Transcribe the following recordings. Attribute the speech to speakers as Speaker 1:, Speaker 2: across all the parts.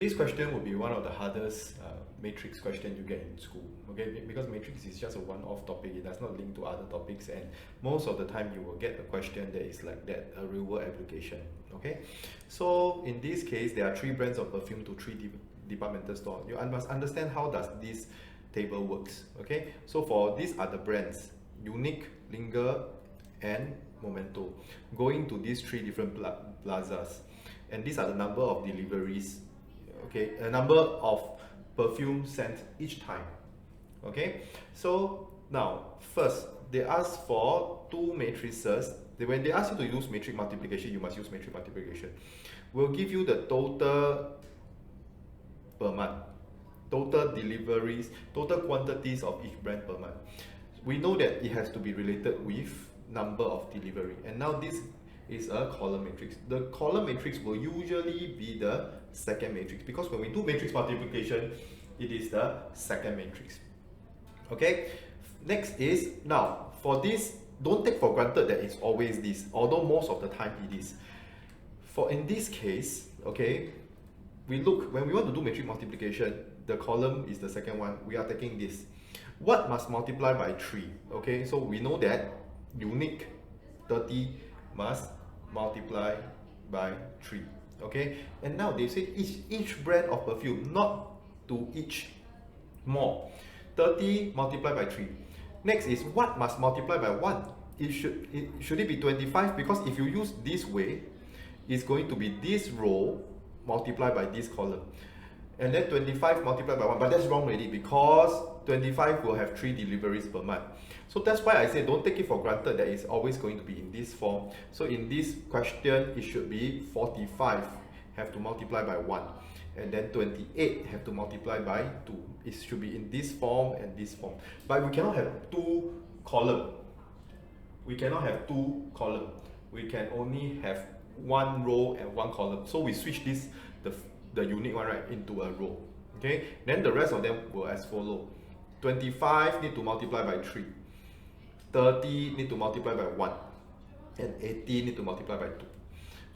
Speaker 1: This question will be one of the hardest matrix question you get in school, okay? Because matrix is just a one-off topic, it does not link to other topics, and most of the time you will get a question that is like that, a real-world application, okay? So in this case, there are 3 brands of perfume to 3 departmental stores. You must understand how does this table works, okay? So for these are the brands, Unique, Linger, and Momento, going to these 3 different plazas, and these are the number of deliveries, okay, a number of perfume sent each time, okay? So now first they ask for 2 matrices. When they ask you to use matrix multiplication, you must use matrix multiplication. We'll give you the total per month, total deliveries, total quantities of each brand per month. We know that it has to be related with number of delivery, and now this is a column matrix. The column matrix will usually be the second matrix, because when we do matrix multiplication, it is the second matrix, okay? Next is, now for this, don't take for granted that it's always this, although most of the time it is. For in this case, okay, we look, when we want to do matrix multiplication, the column is the second one, we are taking this. What must multiply by 3? Okay, so we know that Unique 30 must multiply by 3, okay? And now they say each brand of perfume, not to each more. 30 multiplied by 3. Next is what must multiply by 1? Should it be 25? Because if you use this way, it's going to be this row multiplied by this column, and then 25 multiplied by 1, but that's wrong already, because 25 will have 3 deliveries per month. So that's why I say don't take it for granted that it's always going to be in this form. So in this question, it should be 45 have to multiply by 1, and then 28 have to multiply by 2. It should be in this form and this form. But we cannot have 2 columns. We cannot have 2 columns. We can only have 1 row and 1 column. So we switch this, the unique one, right, into a row. Okay, then the rest of them will as follow. 25 need to multiply by 3, 30 need to multiply by 1, and 80 need to multiply by 2.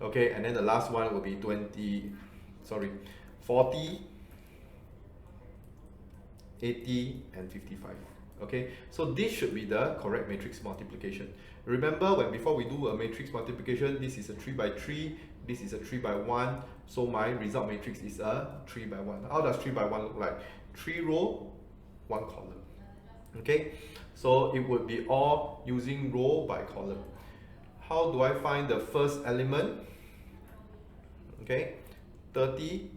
Speaker 1: Okay, and then the last one will be 40, 80, and 55. Okay, so this should be the correct matrix multiplication. Remember, when before we do a matrix multiplication, this is a 3 by 3, this is a 3 by 1, so my result matrix is a 3 by 1. How does 3 by 1 look like? 3 row, 1 column. Okay, so it would be all using row by column. How do I find the first element? Okay, 30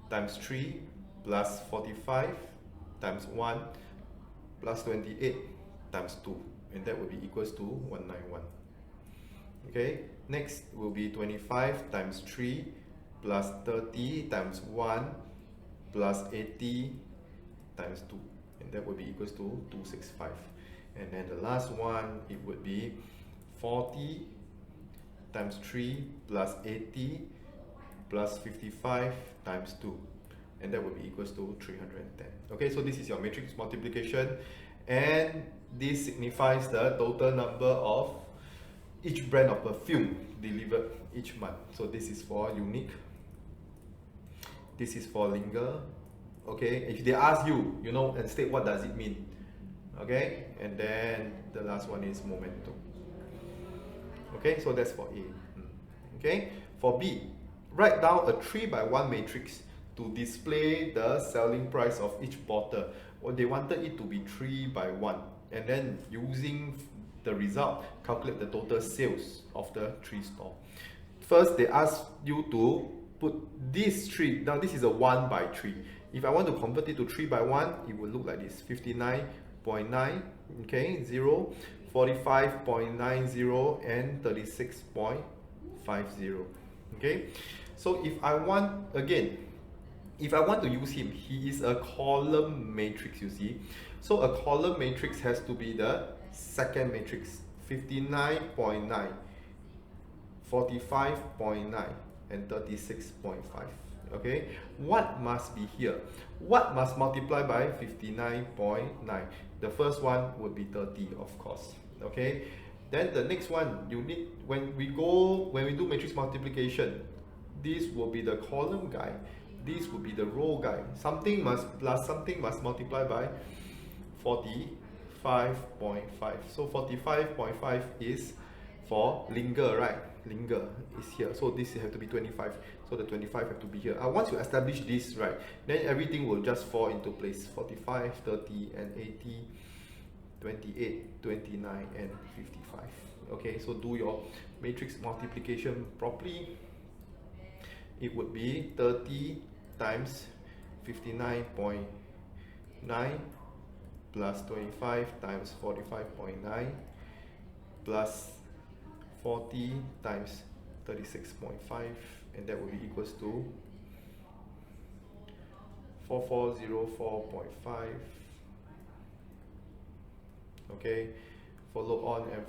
Speaker 1: times 3 plus 45 times 1 plus 28 times 2, and that will be equals to 191. Okay, next will be 25 times 3 plus 30 times 1 plus 80 times 2, and that will be equals to 265. And then the last one, it would be 40 times 3 plus 80 plus 55 times 2, and that will be equals to 310. Okay, so this is your matrix multiplication, and this signifies the total number of each brand of perfume delivered each month. So this is for Unique, this is for Linger. Okay, if they ask you, you know, and state what does it mean. Okay, and then the last one is Momento. Okay, so that's for A. Okay, for B, write down a 3 by 1 matrix to display the selling price of each bottle. Well, they wanted it to be 3 by 1, and then using the result, calculate the total sales of the 3 stores. First, they ask you to put this 3, now this is a 1 by 3. If I want to convert it to 3 by 1, it will look like this: 59.9, okay, 0, 45.90, and 36.50. Okay, so if I want, again, if I want to use him, he is a column matrix, you see. So a column matrix has to be the second matrix: 59.9, 45.9, and 36.5. Okay, what must be here? What must multiply by 59.9? The first one would be 30, of course. Okay, then the next one, you need, when we do matrix multiplication, this will be the column guy, this will be the row guy. Something must plus something must multiply by 45.5. So 45.5 is for linger, right? Linger is here, so this have to be 25, so the 25 have to be here. Once you establish this, right, then everything will just fall into place. 45, 30 and 80, 28, 29 and 55. Okay, so do your matrix multiplication properly. It would be 30 times 59.9 plus 25 times 45.9 plus 40 times 36.5, and that will be equals to 4404.5. Okay, follow on and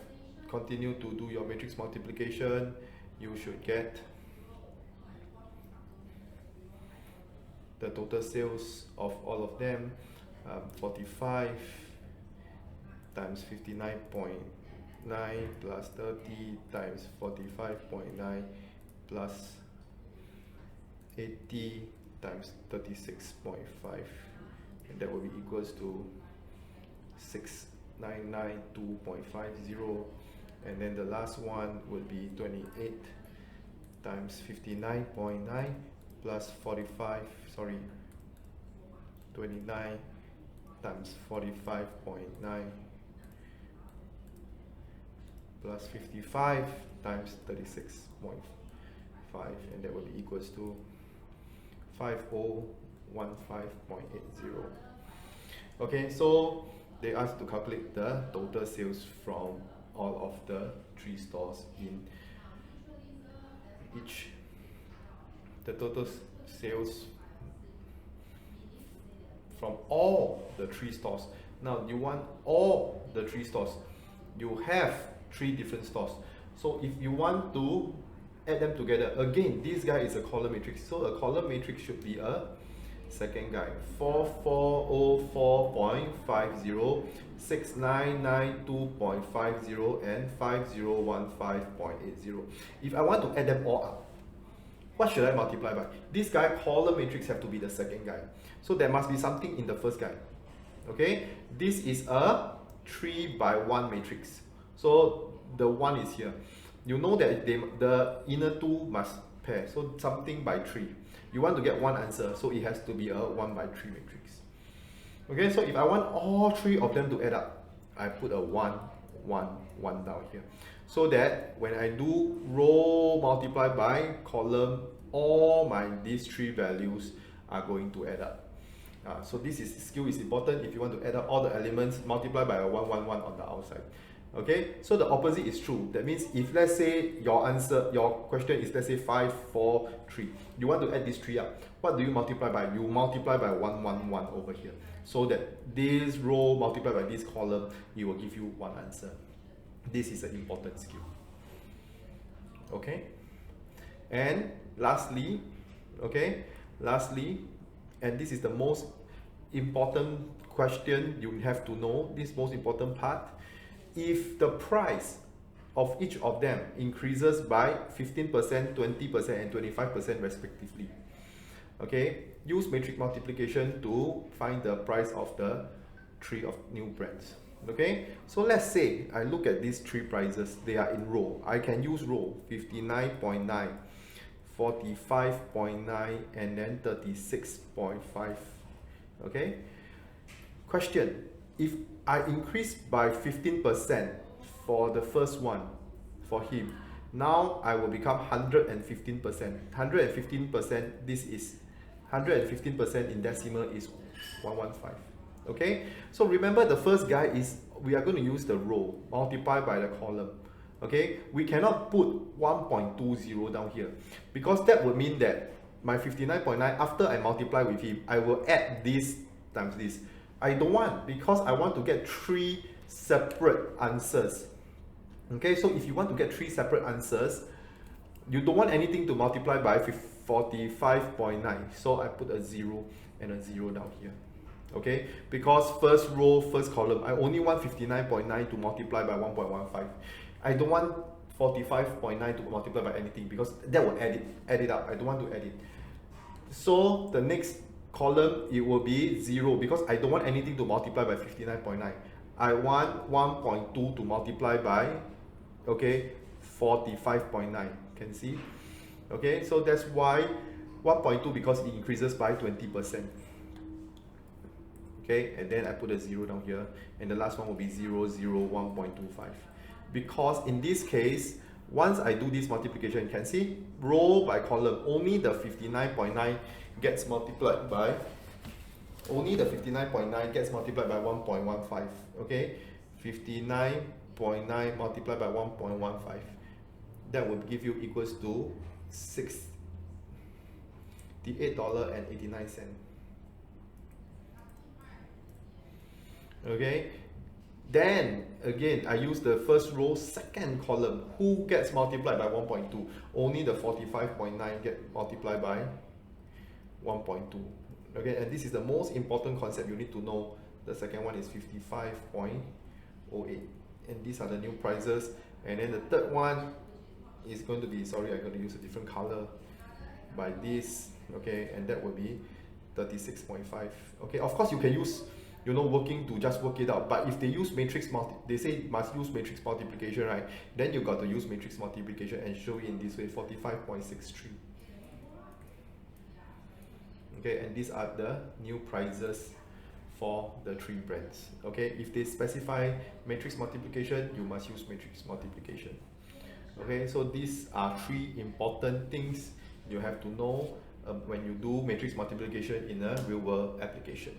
Speaker 1: continue to do your matrix multiplication. You should get the total sales of all of them. 45 times 59.9 plus 30 times 45.9 plus 80 times 36.5, and that will be equals to 6992.50. And then the last one would be 28 times 59.9 plus 29 times 45.9 plus 55 times 36.5, and that will be equals to 5015.80. Okay, so they asked to calculate the total sales from all of the 3 stores in each. The total sales from all the 3 stores. Now you want all the 3 stores. You have 3 different stores. So if you want to add them together, again, this guy is a column matrix. So a column matrix should be a second guy. 4404.50, 6992.50 and 5015.80. If I want to add them all up, what should I multiply by? This guy, column matrix, have to be the second guy. So there must be something in the first guy. Okay, this is a 3 by 1 matrix. So the 1 is here. You know that the inner 2 must pair. So something by 3. You want to get one answer, so it has to be a 1 by 3 matrix. Okay, so if I want all 3 of them to add up, I put a 1, 1, 1 down here. So that when I do row multiply by column, all these 3 values are going to add up. So this skill is important. If you want to add up all the elements, multiply by a 1, 1, 1 on the outside. Okay, so the opposite is true. That means if, let's say, your question is, let's say 5, 4, 3. You want to add these 3 up. What do you multiply by? You multiply by 1, 1, 1 over here. So that this row multiplied by this column, it will give you one answer. This is an important skill. Okay, and lastly, and this is the most important question you have to know, this most important part. If the price of each of them increases by 15%, 20% and 25% respectively, okay, use matrix multiplication to find the price of the 3 of new brands. Okay, so let's say I look at these 3 prices. They are in row. I can use row 59.9, 45.9 and then 36.5. Okay, question: if I increase by 15% for the first one for him, now I will become 115%. 115%, this is 115% in decimal is 115. Okay, so remember the first guy is, we are going to use the row multiplied by the column. Okay, we cannot put 1.20 down here, because that would mean that my 59.9, after I multiply with him, I will add this times this. I don't want, because I want to get 3 separate answers. Okay, so if you want to get 3 separate answers, you don't want anything to multiply by 45.9. So I put a 0 and a 0 down here. Okay, because first row, first column, I only want 59.9 to multiply by 1.15. I don't want 45.9 to multiply by anything, because that will add it up. I don't want to add it. So the next column, it will be 0, because I don't want anything to multiply by 59.9. I want 1.2 to multiply by, okay, 45.9. Can see? Okay, so that's why 1.2, because it increases by 20%. Okay, and then I put a 0 down here, and the last one will be 0, 0, 1.25. Because in this case, once I do this multiplication, you can see row by column, only the 59.9 gets multiplied by, only the 59.9 gets multiplied by 1.15. Okay, 59.9 multiplied by 1.15. That would give you equals to $68.89. Okay, then again I use the first row, second column. Who gets multiplied by 1.2? Only the 45.9 get multiplied by 1.2. Okay, and this is the most important concept you need to know. The second one is 55.08, and these are the new prices. And then the third one is going to be, sorry, I'm going to use a different color, by this. Okay, and that will be 36.5. Okay, of course you can use, you know, working to just work it out, but if they use matrix they say must use matrix multiplication, right? Then you got to use matrix multiplication and show it in this way, 45.63. Okay, and these are the new prices for the 3 brands. Okay, if they specify matrix multiplication, you must use matrix multiplication. Okay, so these are 3 important things you have to know when you do matrix multiplication in a real world application.